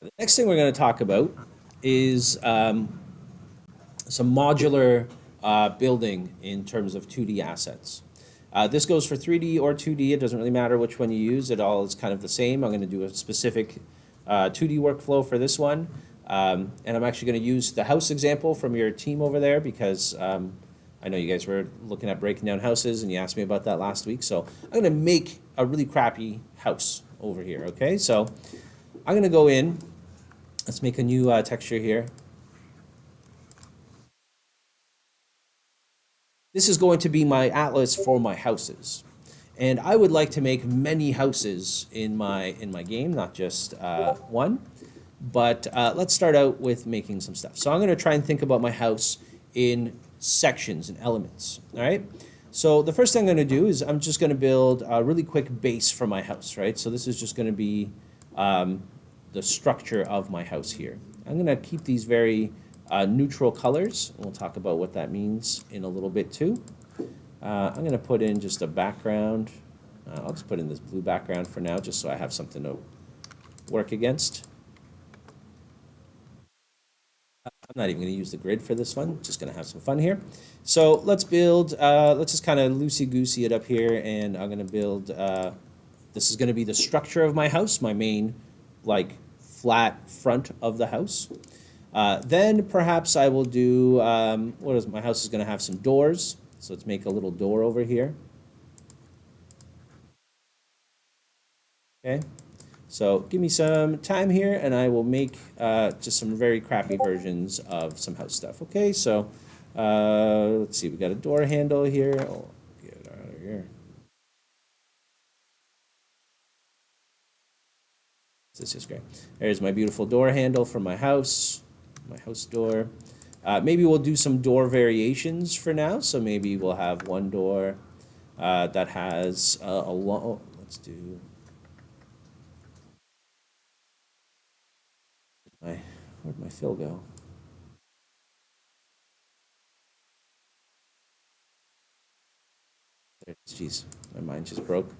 The next thing we're going to talk about is some modular building in terms of 2D assets. This goes for 3D or 2D. It doesn't really matter which one you use. It all is kind of the same. I'm going to do a specific 2D workflow for this one. And I'm actually going to use the house example from your team over there because I know you guys were looking at breaking down houses and you asked me about that last week. So I'm going to make a really crappy house over here, okay? So I'm going to go in. Let's make a new texture here. This is going to be my atlas for my houses. And I would like to make many houses in my game, not just one. But let's start out with making some stuff. So I'm going to try and think about my house in sections and elements. All right. So the first thing I'm going to do is I'm just going to build a really quick base for my house. Right. So this is just going to be the structure of my house here. I'm going to keep these very neutral colors. We'll talk about what that means in a little bit too. I'm going to put in just a background. I'll just put in this blue background for now, just so I have something to work against. I'm not even going to use the grid for this one. Just going to have some fun here. So let's build, let's just kind of loosey-goosey it up here, and I'm going to build, this is going to be the structure of my house, my main, like, flat front of the house. Then perhaps I will do, what is, my house is going to have some doors. So let's make a little door over here. Okay. So give me some time here, and I will make just some very crappy versions of some house stuff. Okay, so let's see. We got a door handle here. Oh, get it out of here. This is great. There's my beautiful door handle for my house door. Maybe we'll do some door variations for now. So maybe we'll have one door that has a long. Oh, let's do my. Where'd my fill go? There, jeez, my mind just broke.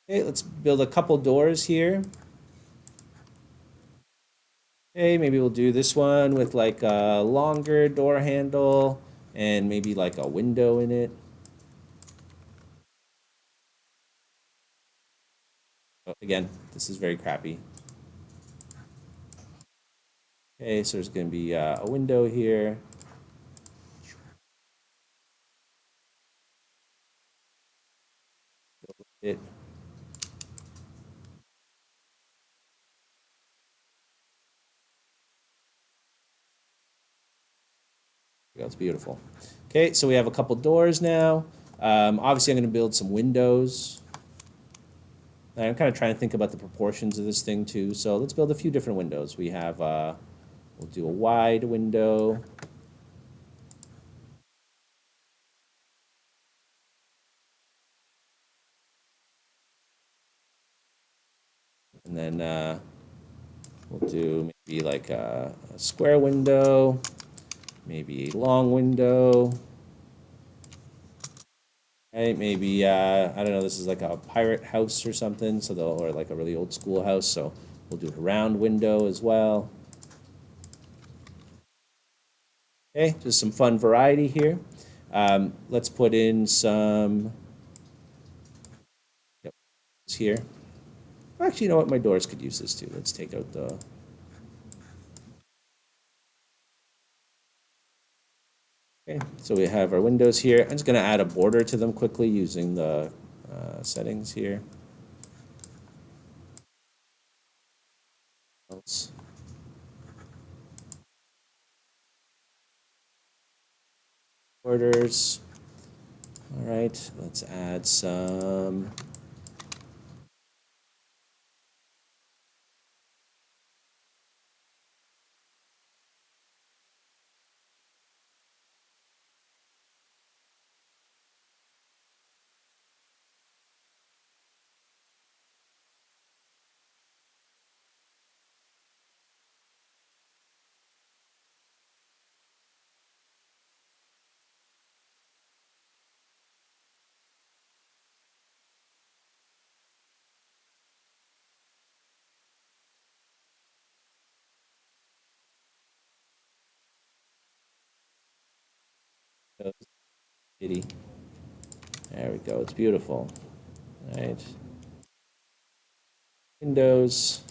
Okay, let's build a couple doors here. Okay, maybe we'll do this one with like a longer door handle and maybe like a window in it. Oh, again, this is very crappy. Okay, so there's going to be a window here. It, That's beautiful. Okay, so we have a couple doors now. Obviously, I'm going to build some windows. I'm kind of trying to think about the proportions of this thing too. So let's build a few different windows. We have, we'll do a wide window. And then we'll do maybe like a square window, maybe a long window. Right, maybe I don't know. This is like a pirate house or something, so they'll or like a really old school house. So we'll do a round window as well. Okay, just some fun variety here. Let's put in some. Yep, it's here. Actually, you know what? My doors could use this too. Let's take out the. Okay, so we have our windows here. I'm just going to add a border to them quickly using the settings here. Else. Borders. All right, let's add some. Kitty. There we go. It's beautiful. All right. Windows.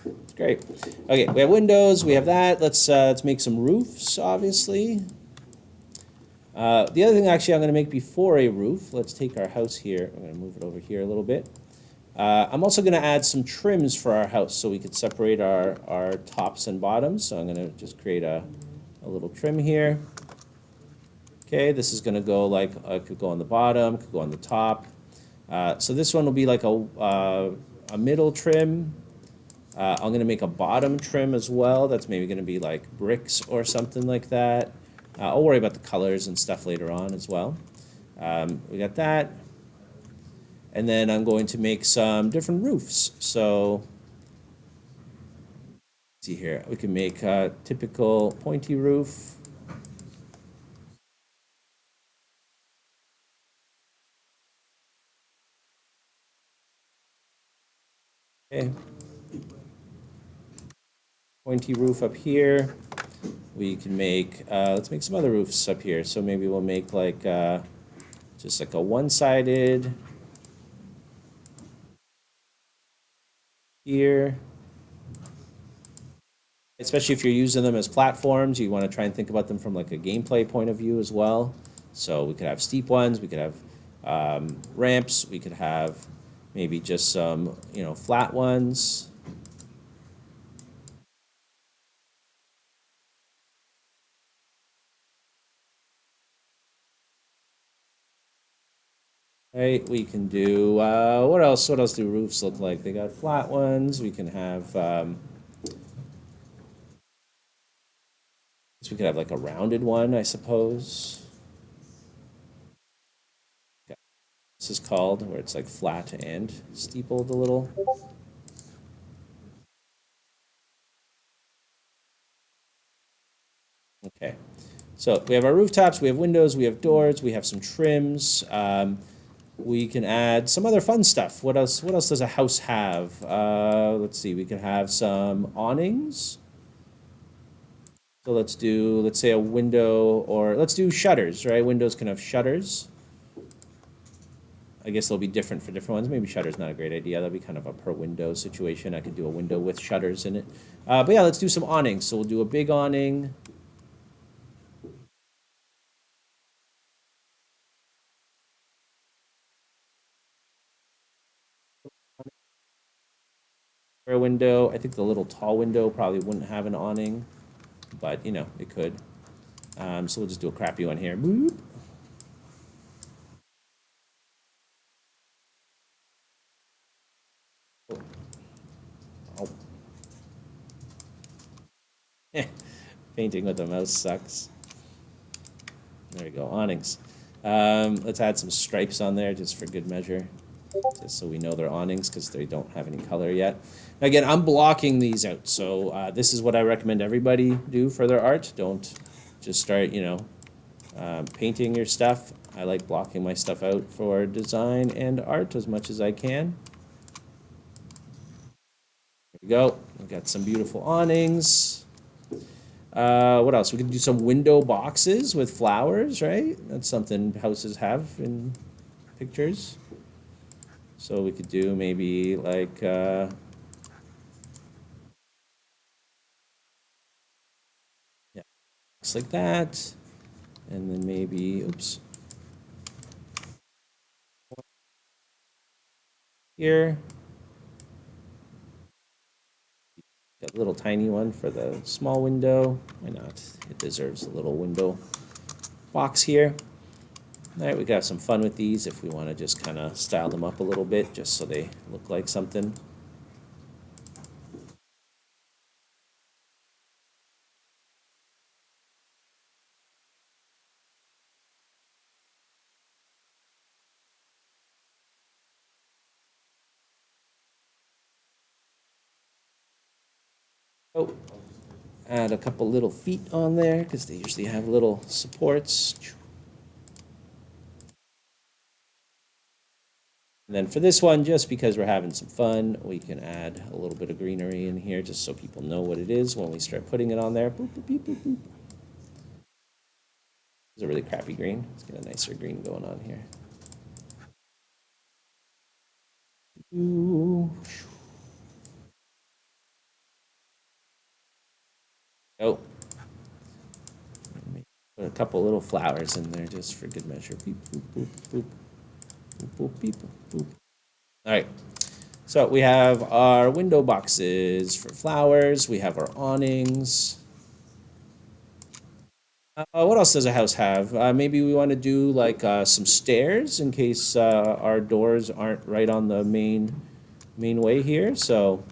It's great. Okay, we have windows. We have that. Let's make some roofs, obviously. The other thing, actually, I'm going to make before a roof. Let's take our house here. I'm going to move it over here a little bit. I'm also going to add some trims for our house so we could separate our tops and bottoms. So I'm going to just create a little trim here. Okay, this is going to go like, could go on the bottom, could go on the top. So this one will be like a middle trim. I'm going to make a bottom trim as well. That's maybe going to be like bricks or something like that. I'll worry about the colors and stuff later on as well. We got that. And then I'm going to make some different roofs. So, let's see here. We can make a typical pointy roof. Okay. Pointy roof up here. We can make, let's make some other roofs up here. So maybe we'll make like just like a one-sided here. Especially if you're using them as platforms, you want to try and think about them from like a gameplay point of view as well. So we could have steep ones, we could have ramps, we could have maybe just some, flat ones. Right, we can do, what else? What else do roofs look like? They got flat ones. We can have, so we could have like a rounded one, I suppose. This is called, where it's like flat and steepled a little. Okay, so we have our rooftops, we have windows, we have doors, we have some trims. We can add some other fun stuff. What else? What else does a house have? Let's see. We can have some awnings. So let's say a window, or let's do shutters, right? Windows can have shutters. I guess they'll be different for different ones. Maybe shutter's not a great idea. That'll be kind of a per window situation. I could do a window with shutters in it. But yeah, let's do some awnings. So we'll do a big awning. For a window. I think the little tall window probably wouldn't have an awning, but it could. So we'll just do a crappy one here. Boop. Oh. Painting with a mouse sucks. There we go, awnings. Let's add some stripes on there just for good measure, just so we know they're awnings because they don't have any color yet. Again, I'm blocking these out, so this is what I recommend everybody do for their art. Don't just start, painting your stuff. I like blocking my stuff out for design and art as much as I can. There we go. We've got some beautiful awnings. What else? We could do some window boxes with flowers, right? That's something houses have in pictures. So we could do maybe like, yeah, looks like that. And then maybe, oops, here. Got a little tiny one for the small window. Why not? It deserves a little window box here. All right, we got some fun with these if we want to just kind of style them up a little bit just so they look like something. Oh, add a couple little feet on there because they usually have little supports. And then for this one, just because we're having some fun, we can add a little bit of greenery in here just so people know what it is when we start putting it on there. Boop, boop, boop, boop, boop. It's a really crappy green. Let's get a nicer green going on here. Ooh. Oh, put a couple little flowers in there just for good measure. Beep, boop, boop, boop, boop, boop, beep, boop, boop. All right. So we have our window boxes for flowers. We have our awnings. What else does a house have? Maybe we want to do like some stairs in case our doors aren't right on the main way here. So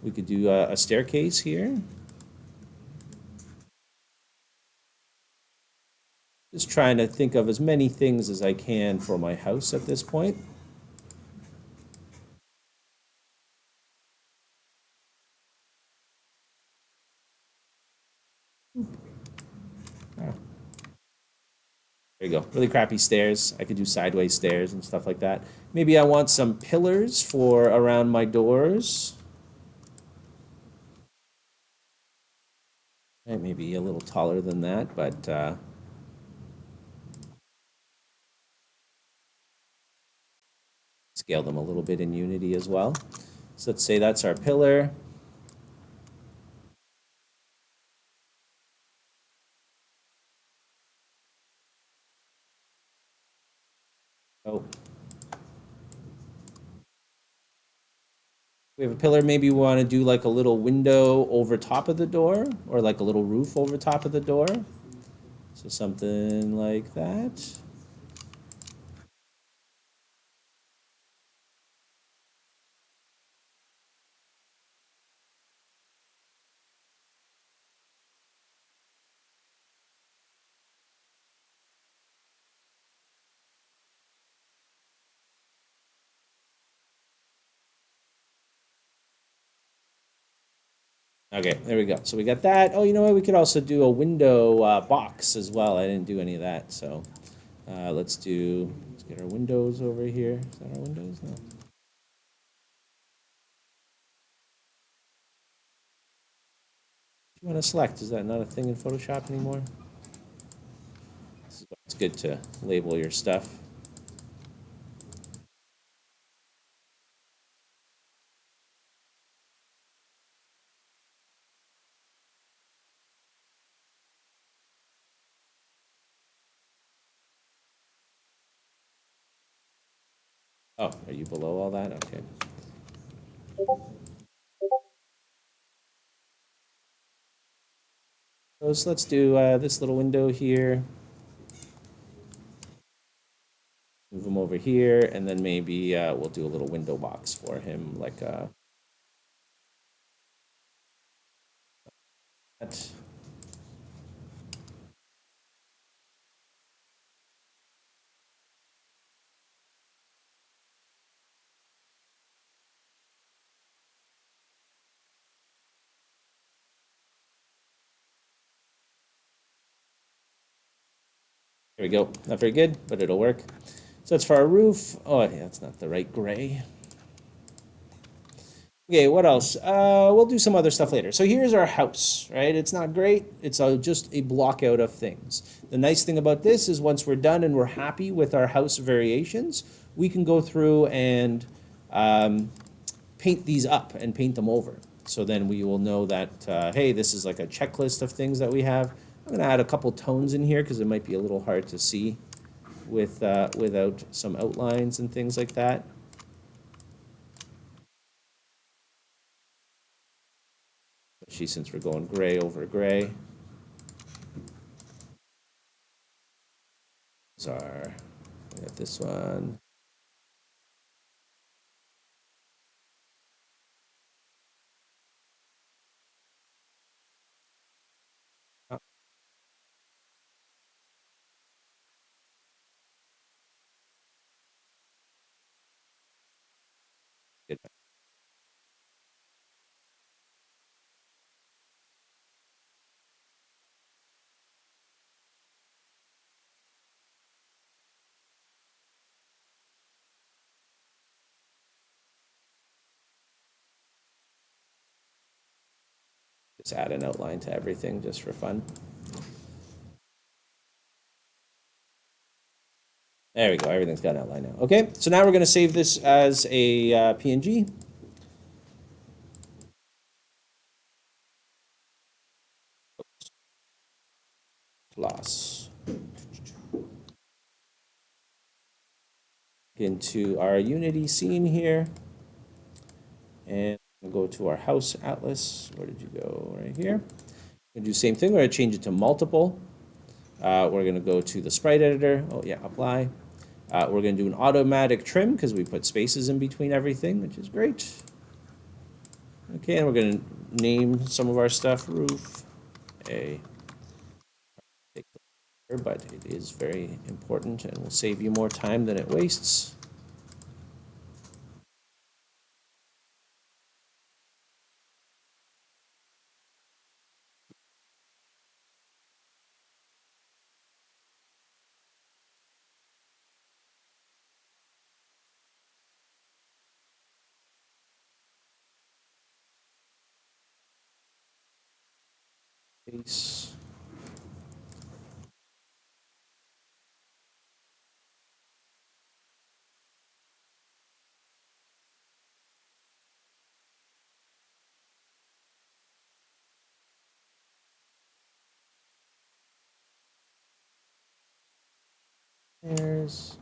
we could do a staircase here. Just trying to think of as many things as I can for my house at this point. Ah, there you go. Really crappy stairs. I could do sideways stairs and stuff like that. Maybe I want some pillars for around my doors. Maybe a little taller than that, but scale them a little bit in Unity as well. So let's say that's our pillar. Oh, we have a pillar. Maybe we want to do like a little window over top of the door or like a little roof over top of the door. So something like that. Okay, there we go. So we got that. Oh, you know what? We could also do a window box as well. I didn't do any of that. So let's get our windows over here. Is that our windows? No. You want to select? Is that not a thing in Photoshop anymore? It's good to label your stuff. Oh, are you below all that? Okay. So let's do this little window here. Move him over here, and then maybe we'll do a little window box for him, like that. There we go. Not very good, but it'll work. So that's for our roof. Oh, yeah, that's not the right gray. Okay, what else? We'll do some other stuff later. So here's our house, right? It's not great. It's just a block out of things. The nice thing about this is once we're done and we're happy with our house variations, we can go through and paint these up and paint them over. So then we will know that, hey, this is like a checklist of things that we have. I'm going to add a couple tones in here because it might be a little hard to see without some outlines and things like that. Especially since we're going gray over gray. Our, we got this one. Oh, good. Just add an outline to everything just for fun. There we go. Everything's got an outline now. Okay, so now we're going to save this as a PNG. Plus into our Unity scene here, and we'll go to our house atlas. Where did you go? Right here. We're going to do the same thing. We're going to change it to multiple. We're going to go to the sprite editor. Oh yeah, apply. We're going to do an automatic trim because we put spaces in between everything, which is great. Okay, and we're going to name some of our stuff roof A. But it is very important and will save you more time than it wastes. Base. There's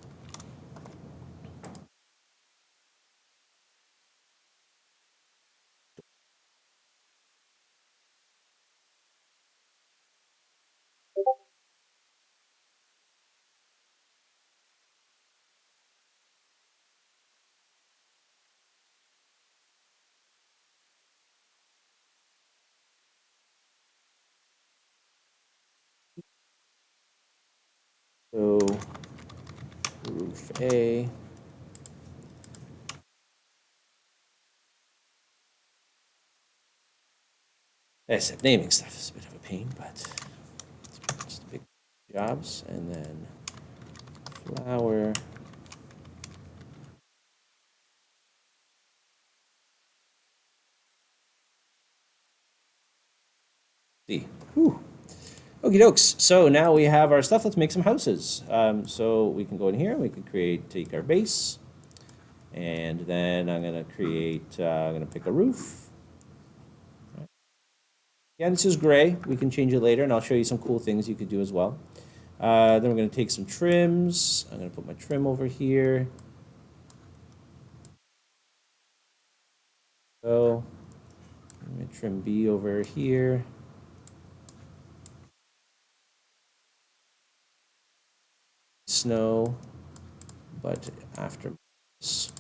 so roof A. Like I said, naming stuff is a bit of a pain, but it's just a big jobs. And then flower. See. Whew. Okie dokes. So now we have our stuff. Let's make some houses. So we can go in here. We can take our base. And then I'm going to I'm going to pick a roof. Yeah, this is gray. We can change it later, and I'll show you some cool things you could do as well. Then we're going to take some trims. I'm going to put my trim over here. So, I'm going to trim B over here. Snow, but after this.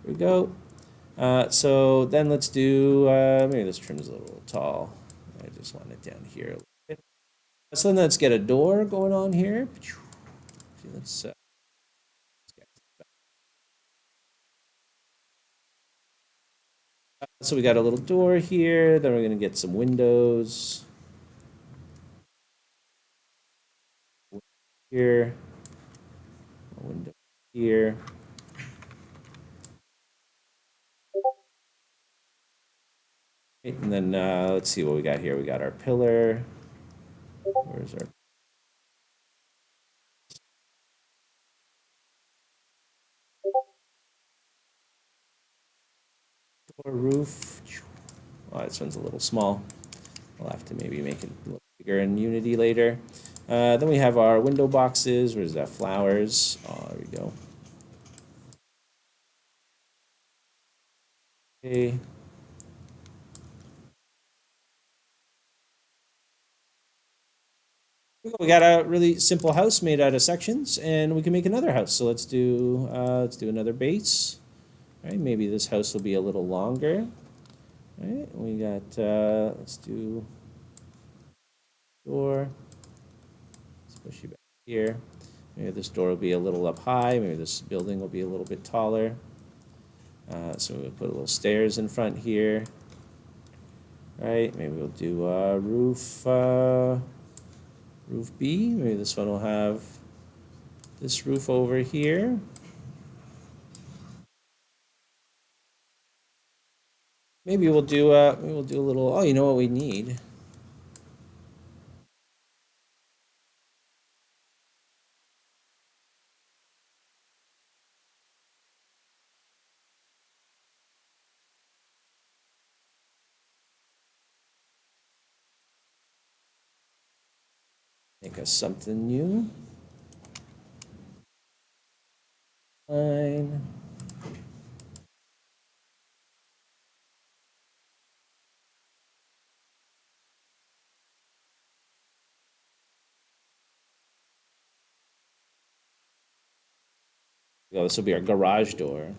Here we go. So then let's do, maybe this trim is a little tall. I just want it down here a little bit. So then let's get a door going on here. Let's so we got a little door here. Then we're going to get some windows here. A window here. And then let's see what we got here. We got our pillar. Where's our door roof? Oh, this one's a little small. I'll have to maybe make it a little bigger in Unity later. Then we have our window boxes. Where's that? Flowers. Oh, there we go. Okay. We got a really simple house made out of sections, and we can make another house. So let's do another base. All right, maybe this house will be a little longer. All right, we got let's do door. Let's push you back here. Maybe this door will be a little up high. Maybe this building will be a little bit taller. So we'll put a little stairs in front here. Right, maybe we'll do roof B. Maybe this one will have this roof over here. Maybe we'll do a little. Oh, you know what we need? Make us something new. Fine. Oh, this will be our garage door.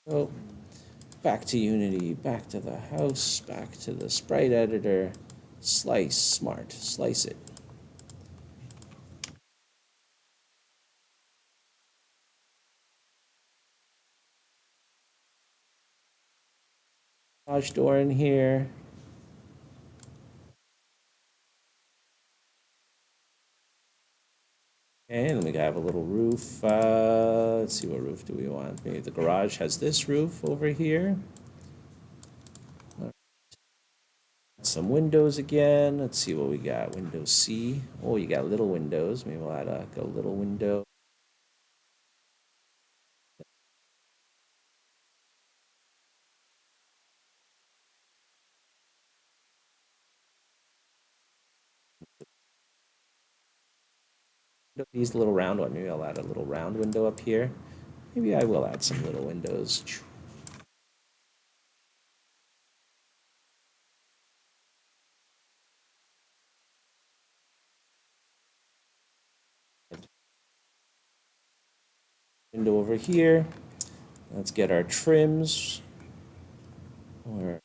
Oh, back to Unity, back to the house, back to the sprite editor. Slice, smart, slice it. Garage door in here. And then we have a little roof. Let's see, what roof do we want? Maybe the garage has this roof over here. Some windows again. Let's see what we got. Window C. Oh, you got little windows. Maybe we'll add a little window. These little round one. Maybe I'll add a little round window up here. Maybe I will add some little windows. Window over here. Let's get our trims. Or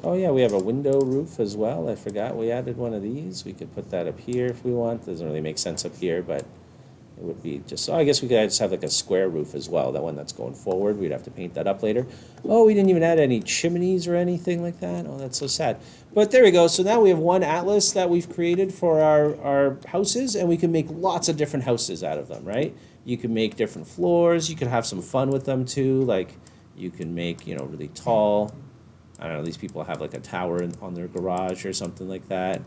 oh yeah, we have a window roof as well. I forgot we added one of these. We could put that up here if we want. Doesn't really make sense up here, but it would be just, oh, I guess we could just have like a square roof as well, that one that's going forward. We'd have to paint that up later. Oh, we didn't even add any chimneys or anything like that. Oh, that's so sad. But there we go. So now we have one atlas that we've created for our houses, and we can make lots of different houses out of them, right? You can make different floors. You can have some fun with them too. Like you can make, really tall. I don't know, these people have like a tower on their garage or something like that,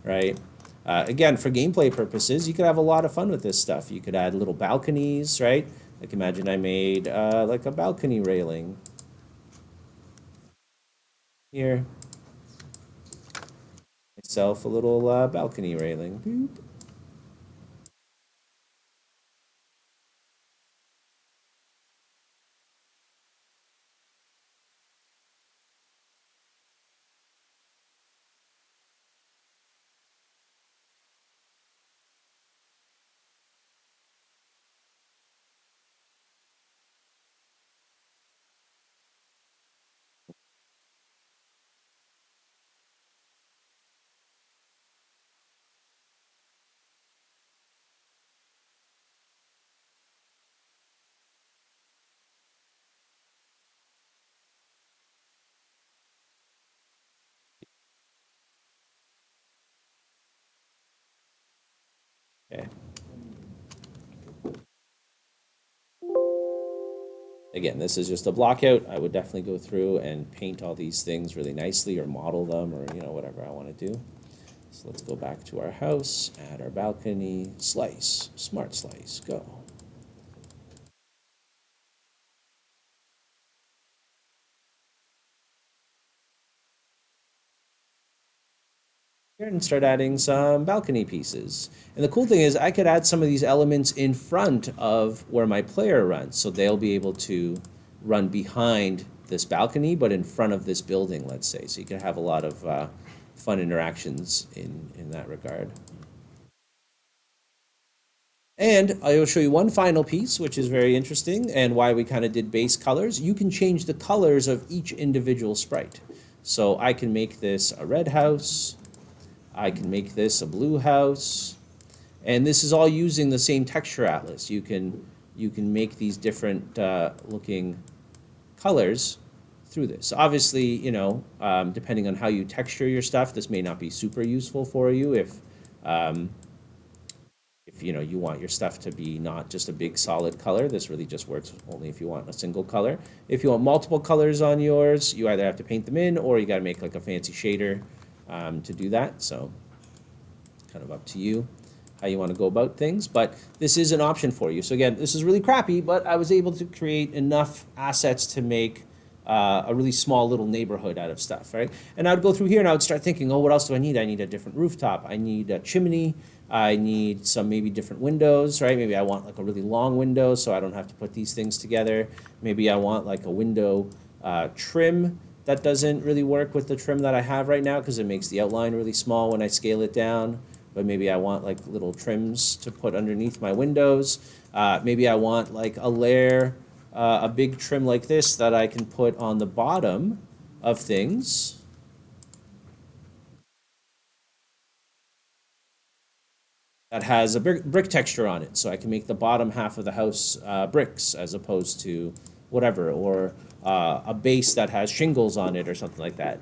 right? Again, for gameplay purposes, you could have a lot of fun with this stuff. You could add little balconies, right? Like imagine I made like a balcony railing here. Myself a little balcony railing. Boop. Okay. Again, this is just a block out. I would definitely go through and paint all these things really nicely or model them or, whatever I want to do. So let's go back to our house, add our balcony, slice, smart slice, go. Here and start adding some balcony pieces. And the cool thing is I could add some of these elements in front of where my player runs. So they'll be able to run behind this balcony, but in front of this building, let's say. So you can have a lot of fun interactions in that regard. And I will show you one final piece, which is very interesting, and why we kind of did base colors. You can change the colors of each individual sprite. So I can make this a red house. I can make this a blue house. And this is all using the same texture atlas. You can you can make these different looking colors through this. Obviously, depending on how you texture your stuff, this may not be super useful for you um, if you want your stuff to be not just a big solid color. This really just works only if you want a single color. If you want multiple colors on yours, you either have to paint them in or you got to make like a fancy shader to do that. So kind of up to you how you want to go about things, but this is an option for you. So again, this is really crappy, but I was able to create enough assets to make a really small little neighborhood out of stuff, right? And I'd go through here and I would start thinking, oh, what else do I need? I need a different rooftop. I need a chimney. I need some maybe different windows, right? Maybe I want like a really long window so I don't have to put these things together. Maybe I want like a window trim that doesn't really work with the trim that I have right now because it makes the outline really small when I scale it down. But maybe I want like little trims to put underneath my windows. Maybe I want like a layer, a big trim like this that I can put on the bottom of things. That has a brick texture on it, so I can make the bottom half of the house bricks as opposed to whatever, or a base that has shingles on it or something like that.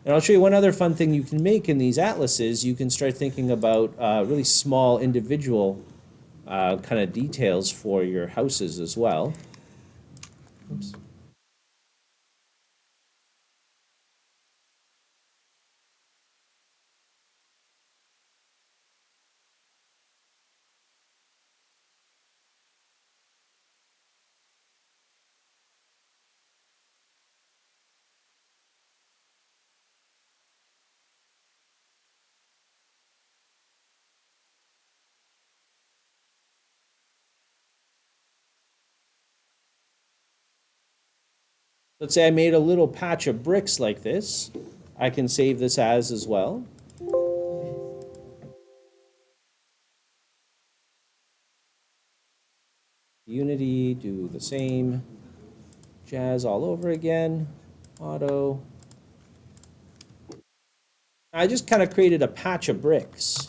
And I'll show you one other fun thing you can make in these atlases. You can start thinking about really small individual kind of details for your houses as well. Oops. Let's say I made a little patch of bricks like this. I can save this as well. Unity, do the same jazz all over again. Auto. I just kind of created a patch of bricks.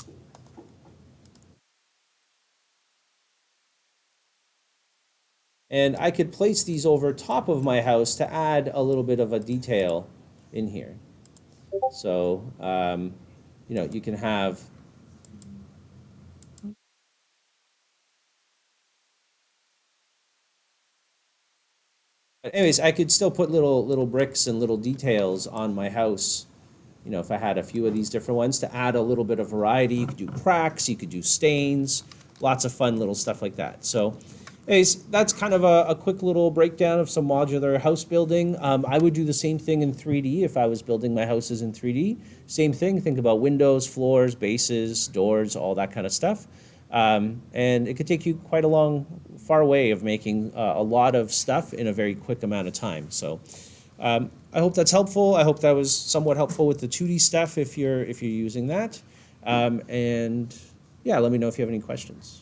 And I could place these over top of my house to add a little bit of a detail in here. So, you can have. But anyways, I could still put little bricks and little details on my house. If I had a few of these different ones to add a little bit of variety. You could do cracks, you could do stains, lots of fun little stuff like that. So anyways, that's kind of a quick little breakdown of some modular house building. I would do the same thing in 3D if I was building my houses in 3D. Same thing, think about windows, floors, bases, doors, all that kind of stuff. And it could take you quite a far way of making a lot of stuff in a very quick amount of time. So I hope that's helpful. I hope that was somewhat helpful with the 2D stuff if you're using that. And yeah, let me know if you have any questions.